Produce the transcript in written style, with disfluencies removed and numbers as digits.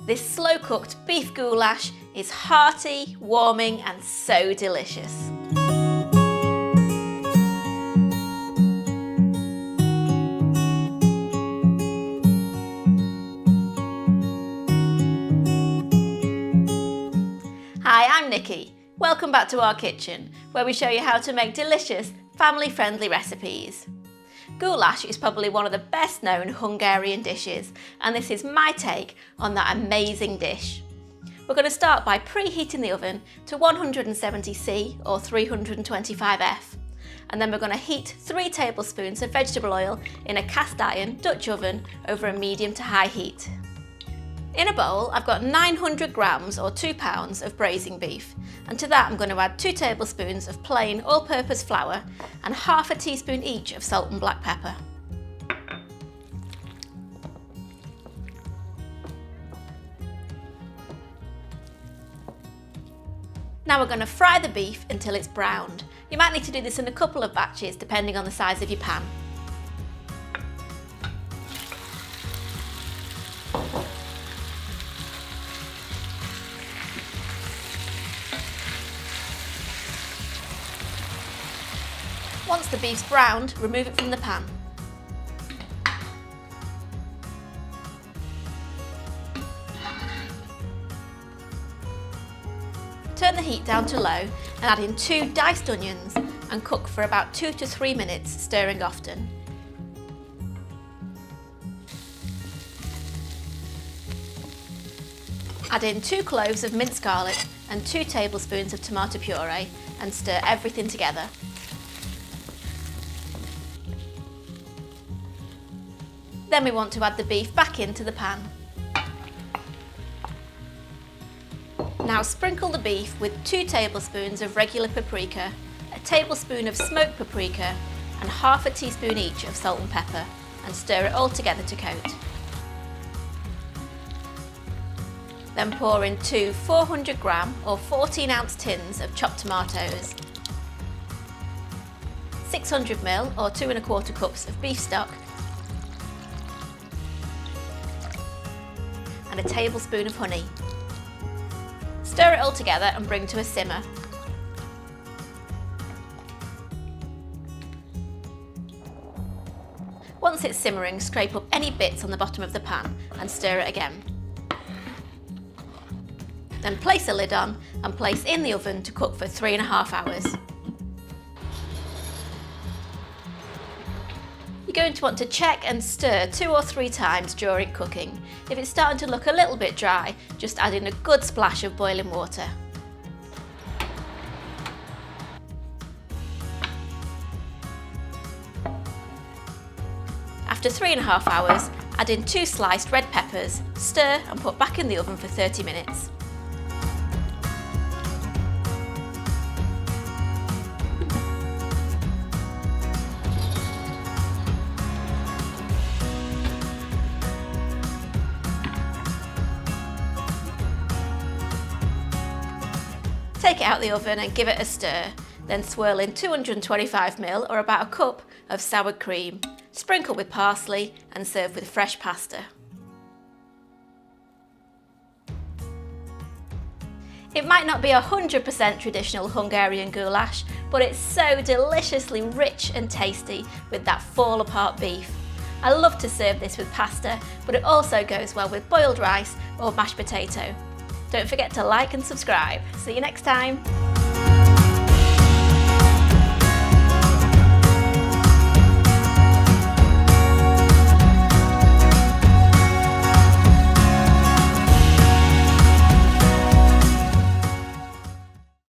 This slow-cooked beef goulash is hearty, warming and so delicious. Hi, I'm Nikki. Welcome back to our kitchen, where we show you how to make delicious, family-friendly recipes. Goulash is probably one of the best known Hungarian dishes, and this is my take on that amazing dish. We're going to start by preheating the oven to 170°C or 325°F, and then we're going to heat 3 tablespoons of vegetable oil in a cast iron Dutch oven over a medium to high heat. In a bowl, I've got 900 grams or 2 pounds of braising beef, and to that I'm going to add 2 tablespoons of plain all-purpose flour and half a teaspoon each of salt and black pepper. Now we're going to fry the beef until it's browned. You might need to do this in a couple of batches depending on the size of your pan. Once the beef's browned, remove it from the pan. Turn the heat down to low and add in 2 diced onions and cook for about 2 to 3 minutes, stirring often. Add in 2 cloves of minced garlic and 2 tablespoons of tomato puree and stir everything together. Then we want to add the beef back into the pan. Now sprinkle the beef with 2 tablespoons of regular paprika, a tablespoon of smoked paprika and half a teaspoon each of salt and pepper, and stir it all together to coat. Then pour in 2 400 gram or 14 ounce tins of chopped tomatoes, 600 ml or 2 1/4 cups of beef stock, and a tablespoon of honey. Stir it all together and bring to a simmer. Once it's simmering, scrape up any bits on the bottom of the pan and stir it again. Then place a lid on and place in the oven to cook for 3.5 hours. You're going to want to check and stir 2 or 3 times during cooking. If it's starting to look a little bit dry, just add in a good splash of boiling water. After 3.5 hours, add in 2 sliced red peppers, stir and put back in the oven for 30 minutes. Take it out of the oven and give it a stir, then swirl in 225 ml or about a cup of sour cream, sprinkle with parsley and serve with fresh pasta. It might not be 100% traditional Hungarian goulash, but it's so deliciously rich and tasty with that fall apart beef. I love to serve this with pasta, but it also goes well with boiled rice or mashed potato. Don't forget to like and subscribe. See you next time.